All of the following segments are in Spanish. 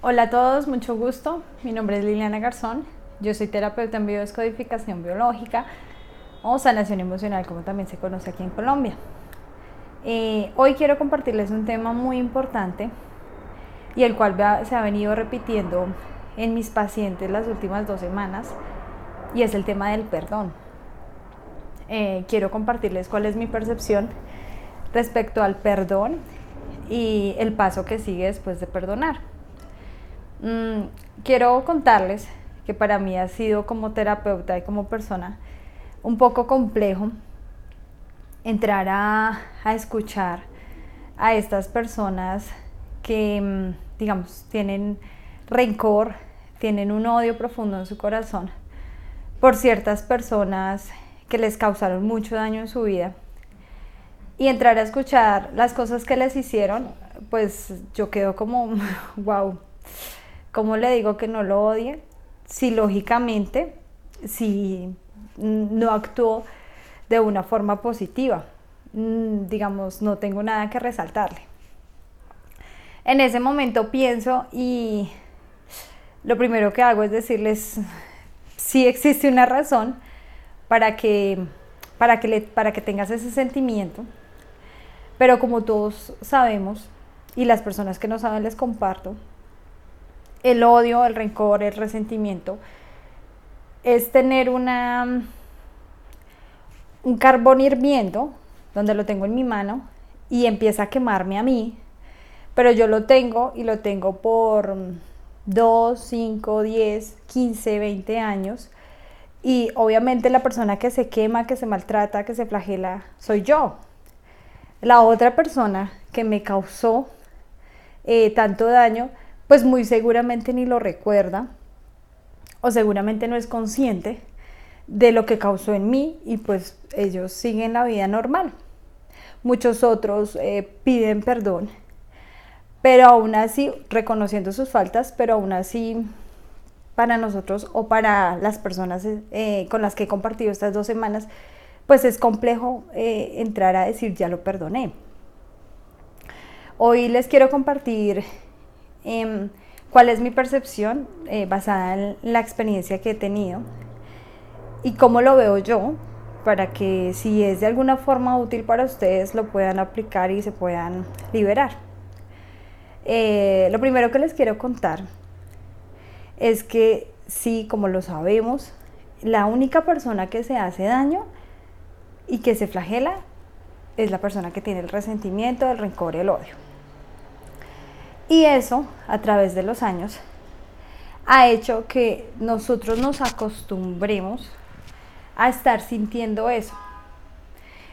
Hola a todos, mucho gusto. Mi nombre es Liliana Garzón. Yo soy terapeuta en biodescodificación biológica o sanación emocional, como también se conoce aquí en Colombia. Hoy quiero compartirles un tema muy importante y el cual se ha venido repitiendo en mis pacientes las últimas 2 semanas, y es el tema del perdón. Quiero compartirles cuál es mi percepción respecto al perdón y el paso que sigue después de perdonar. Quiero contarles que para mí ha sido, como terapeuta y como persona, un poco complejo entrar a escuchar a estas personas que, digamos, tienen rencor, tienen un odio profundo en su corazón por ciertas personas que les causaron mucho daño en su vida, y entrar a escuchar las cosas que les hicieron. Pues yo quedo como wow, ¿cómo le digo que no lo odie? Si lógicamente, si no actuó de una forma positiva, digamos, no tengo nada que resaltarle. En ese momento pienso y lo primero que hago es decirles, sí existe una razón para que tengas ese sentimiento, pero como todos sabemos, y las personas que no saben les comparto, el odio, el rencor, el resentimiento es tener un carbón hirviendo donde lo tengo en mi mano y empieza a quemarme a mí, pero yo lo tengo y lo tengo por 2, 5, 10, 15, 20 años, y obviamente la persona que se quema, que se maltrata, que se flagela, soy yo. La otra persona que me causó tanto daño, pues muy seguramente ni lo recuerda, o seguramente no es consciente de lo que causó en mí, y pues ellos siguen la vida normal. Muchos otros piden perdón, pero aún así, reconociendo sus faltas, pero aún así, para nosotros o para las personas con las que he compartido estas 2 semanas, pues es complejo entrar a decir ya lo perdoné. Hoy les quiero compartir cuál es mi percepción basada en la experiencia que he tenido y cómo lo veo yo, para que si es de alguna forma útil para ustedes lo puedan aplicar y se puedan liberar. Lo primero que les quiero contar es que sí, como lo sabemos, la única persona que se hace daño y que se flagela es la persona que tiene el resentimiento, el rencor y el odio. Y eso, a través de los años, ha hecho que nosotros nos acostumbremos a estar sintiendo eso.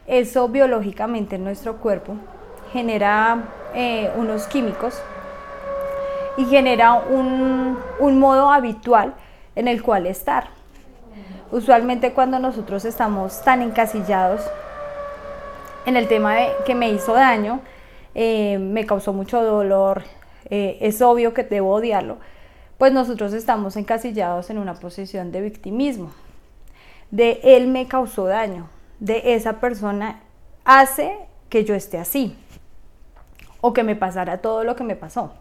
Eso biológicamente en nuestro cuerpo genera unos químicos y genera un modo habitual en el cual estar. Usualmente cuando nosotros estamos tan encasillados en el tema de que me hizo daño, me causó mucho dolor, es obvio que debo odiarlo, pues nosotros estamos encasillados en una posición de victimismo, de él me causó daño, de esa persona hace que yo esté así, o que me pasara todo lo que me pasó.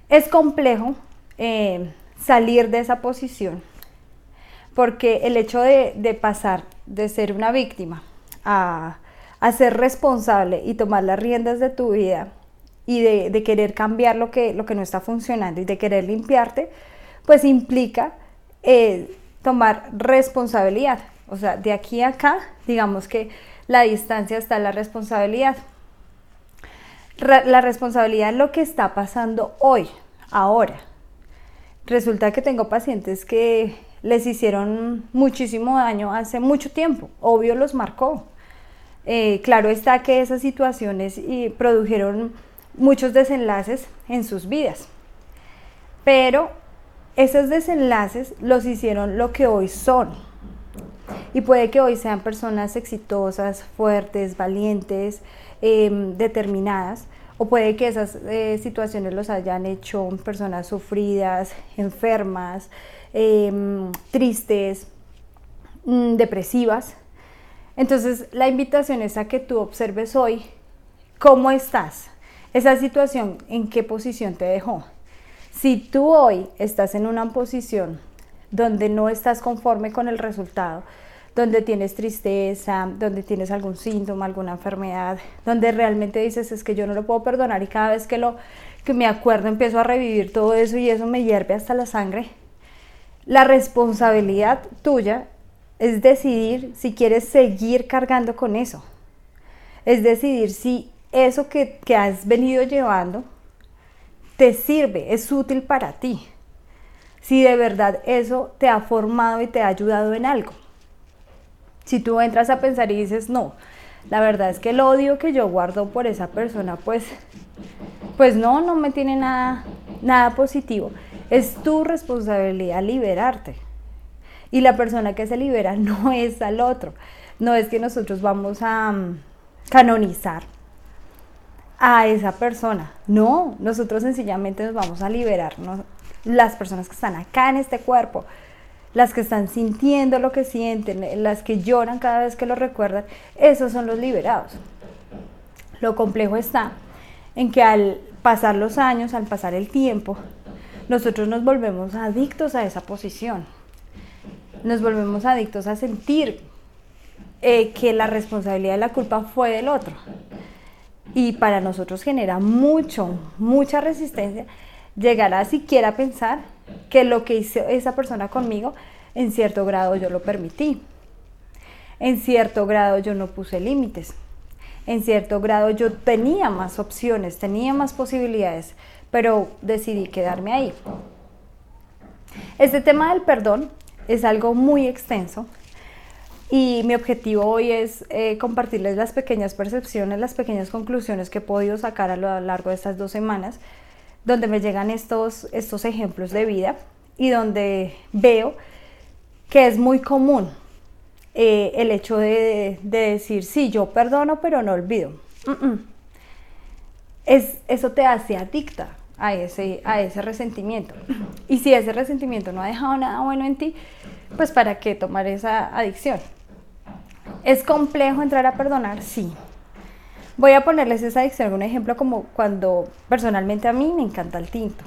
Es complejo salir de esa posición, porque el hecho de pasar de ser una víctima a ser responsable y tomar las riendas de tu vida, y de querer cambiar lo que no está funcionando y de querer limpiarte, pues implica tomar responsabilidad. O sea, de aquí a acá, digamos que la distancia está en la responsabilidad. La responsabilidad es lo que está pasando hoy, ahora. Resulta que tengo pacientes que les hicieron muchísimo daño hace mucho tiempo, obvio los marcó. Claro está que esas situaciones produjeron muchos desenlaces en sus vidas, pero esos desenlaces los hicieron lo que hoy son, y puede que hoy sean personas exitosas, fuertes, valientes, determinadas, o puede que esas situaciones los hayan hecho personas sufridas, enfermas, tristes, depresivas. Entonces la invitación es a que tú observes hoy cómo estás, esa situación, en qué posición te dejó. Si tú hoy estás en una posición donde no estás conforme con el resultado, donde tienes tristeza, donde tienes algún síntoma, alguna enfermedad, donde realmente dices es que yo no lo puedo perdonar y cada vez que me acuerdo empiezo a revivir todo eso y eso me hierve hasta la sangre, la responsabilidad tuya es decidir si quieres seguir cargando con eso. Es decidir si eso que has venido llevando te sirve, es útil para ti. Si de verdad eso te ha formado y te ha ayudado en algo. Si tú entras a pensar y dices, no, la verdad es que el odio que yo guardo por esa persona, pues no me tiene nada positivo. Es tu responsabilidad liberarte. Y la persona que se libera no es al otro. No es que nosotros vamos a canonizar a esa persona. No, nosotros sencillamente nos vamos a liberar, ¿no? Las personas que están acá en este cuerpo, las que están sintiendo lo que sienten, las que lloran cada vez que lo recuerdan, esos son los liberados. Lo complejo está en que al pasar los años, al pasar el tiempo, nosotros nos volvemos adictos a esa posición. Nos volvemos adictos a sentir que la responsabilidad de la culpa fue del otro. Y para nosotros genera mucha resistencia llegar a siquiera pensar que lo que hizo esa persona conmigo, en cierto grado yo lo permití. En cierto grado yo no puse límites. En cierto grado yo tenía más opciones, tenía más posibilidades, pero decidí quedarme ahí. Este tema del perdón es algo muy extenso y mi objetivo hoy es compartirles las pequeñas percepciones, las pequeñas conclusiones que he podido sacar a lo largo de estas 2 semanas, donde me llegan estos ejemplos de vida y donde veo que es muy común el hecho de decir, sí, yo perdono, pero no olvido. Eso te hace adicta a ese resentimiento. Y si ese resentimiento no ha dejado nada bueno en ti, pues ¿para qué tomar esa adicción? ¿Es complejo entrar a perdonar? Sí. Voy a ponerles esa adicción un ejemplo como cuando personalmente a mí me encanta el tinto.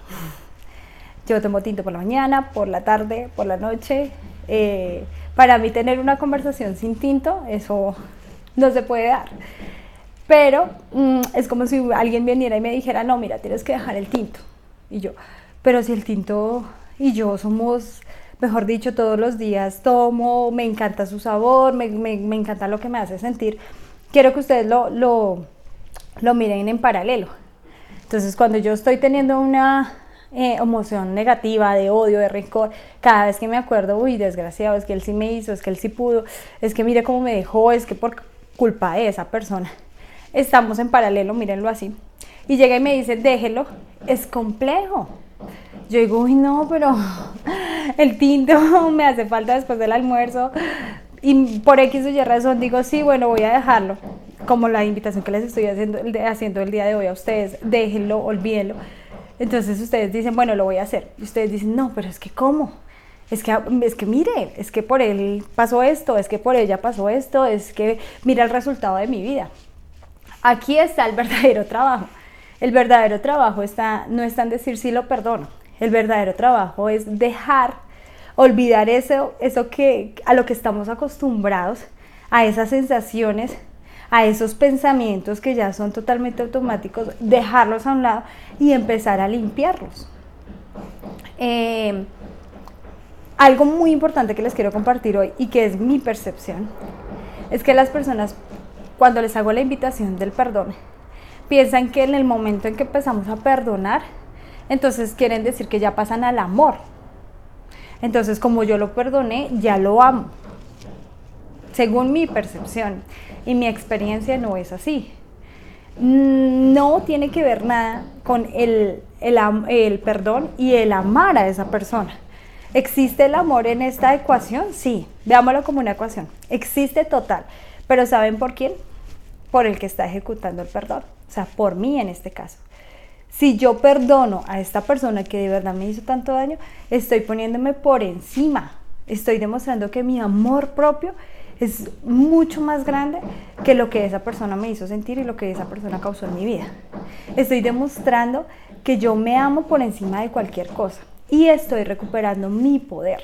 Yo tomo tinto por la mañana, por la tarde, por la noche. Para mí tener una conversación sin tinto, eso no se puede dar. Pero es como si alguien viniera y me dijera, no, mira, tienes que dejar el tinto. Y yo, pero si el tinto y yo somos, mejor dicho, todos los días tomo, me encanta su sabor, me encanta lo que me hace sentir. Quiero que ustedes lo miren en paralelo. Entonces, cuando yo estoy teniendo una emoción negativa, de odio, de rencor, cada vez que me acuerdo, uy, desgraciado, es que él sí me hizo, es que él sí pudo, es que mire cómo me dejó, es que por culpa de esa persona. Estamos en paralelo, mírenlo así. Y llega y me dice, déjelo, es complejo. Yo digo, uy, no, pero el tinto me hace falta después del almuerzo. Y por X o Y razón digo, sí, bueno, voy a dejarlo. Como la invitación que les estoy haciendo el día de hoy a ustedes, déjenlo, olvídenlo. Entonces ustedes dicen, bueno, lo voy a hacer. Y ustedes dicen, no, pero es que ¿cómo? Es que mire, es que por él pasó esto, es que por ella pasó esto, es que mira el resultado de mi vida. Aquí está el verdadero trabajo. El verdadero trabajo no está en decir sí lo perdono. El verdadero trabajo es dejar, olvidar eso que a lo que estamos acostumbrados, a esas sensaciones, a esos pensamientos que ya son totalmente automáticos, dejarlos a un lado y empezar a limpiarlos. Algo muy importante que les quiero compartir hoy y que es mi percepción, es que las personas, cuando les hago la invitación del perdón, piensan que en el momento en que empezamos a perdonar, entonces quieren decir que ya pasan al amor. Entonces, como yo lo perdoné, ya lo amo. Según mi percepción y mi experiencia, no es así. No tiene que ver nada con el perdón y el amar a esa persona. ¿Existe el amor en esta ecuación? Sí, veámoslo como una ecuación. Existe total, pero ¿saben por quién? Por el que está ejecutando el perdón, o sea, por mí en este caso. Si yo perdono a esta persona que de verdad me hizo tanto daño, estoy poniéndome por encima, estoy demostrando que mi amor propio es mucho más grande que lo que esa persona me hizo sentir y lo que esa persona causó en mi vida. Estoy demostrando que yo me amo por encima de cualquier cosa y estoy recuperando mi poder,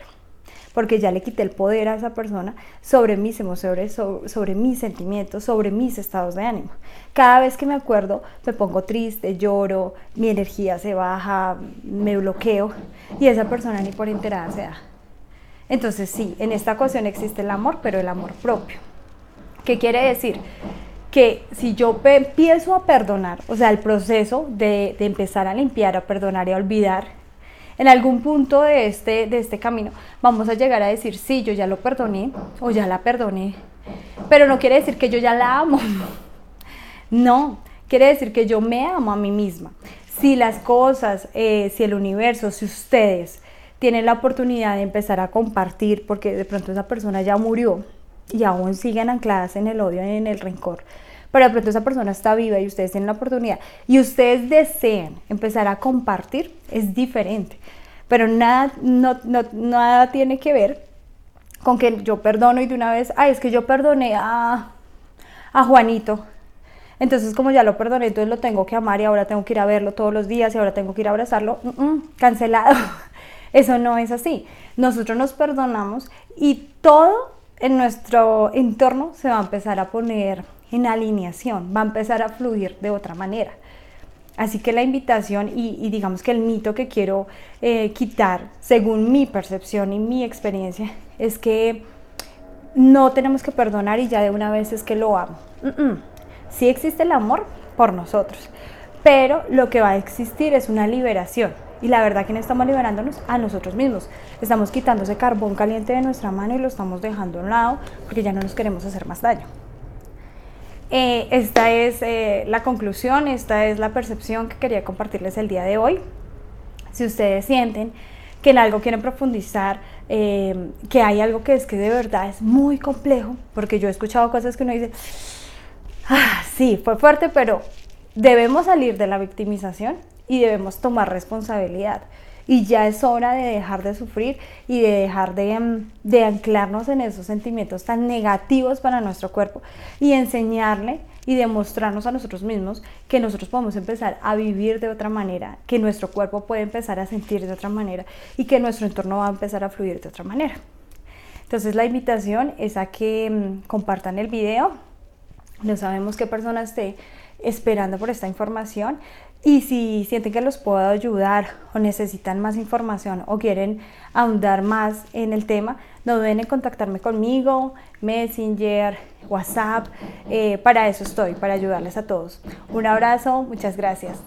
porque ya le quité el poder a esa persona sobre mis emociones, sobre mis sentimientos, sobre mis estados de ánimo. Cada vez que me acuerdo me pongo triste, lloro, mi energía se baja, me bloqueo y esa persona ni por enterada se da. Entonces sí, en esta ecuación existe el amor, pero el amor propio. ¿Qué quiere decir? Que si yo empiezo a perdonar, o sea, el proceso de empezar a limpiar, a perdonar y a olvidar, en algún punto de este camino vamos a llegar a decir, sí, yo ya lo perdoné o ya la perdoné, pero no quiere decir que yo ya la amo. No, quiere decir que yo me amo a mí misma. Si las cosas, si el universo, si ustedes tienen la oportunidad de empezar a compartir, porque de pronto esa persona ya murió y aún siguen ancladas en el odio y en el rencor, pero de pronto esa persona está viva y ustedes tienen la oportunidad y ustedes desean empezar a compartir, es diferente. Pero nada tiene que ver con que yo perdono y de una vez, es que yo perdoné a Juanito. Entonces, como ya lo perdoné, entonces lo tengo que amar y ahora tengo que ir a verlo todos los días y ahora tengo que ir a abrazarlo. Cancelado. Eso no es así. Nosotros nos perdonamos y todo en nuestro entorno se va a empezar a poner en alineación, va a empezar a fluir de otra manera. Así que la invitación y digamos que el mito que quiero quitar, según mi percepción y mi experiencia, es que no tenemos que perdonar y ya de una vez es que lo amo. Sí existe el amor por nosotros, pero lo que va a existir es una liberación. Y la verdad que no estamos liberándonos a nosotros mismos. Estamos quitando ese carbón caliente de nuestra mano y lo estamos dejando a un lado porque ya no nos queremos hacer más daño. Esta es la conclusión, esta es la percepción que quería compartirles el día de hoy. Si ustedes sienten que en algo quieren profundizar, que hay algo que de verdad es muy complejo, porque yo he escuchado cosas que uno dice, sí, fue fuerte, pero debemos salir de la victimización y debemos tomar responsabilidad. Y ya es hora de dejar de sufrir y de dejar de anclarnos en esos sentimientos tan negativos para nuestro cuerpo y enseñarle y demostrarnos a nosotros mismos que nosotros podemos empezar a vivir de otra manera, que nuestro cuerpo puede empezar a sentir de otra manera y que nuestro entorno va a empezar a fluir de otra manera. Entonces la invitación es a que compartan el video. No sabemos qué persona esté esperando por esta información. Y si sienten que los puedo ayudar o necesitan más información o quieren ahondar más en el tema, no duden en contactarme conmigo, Messenger, WhatsApp, para eso estoy, para ayudarles a todos. Un abrazo, muchas gracias.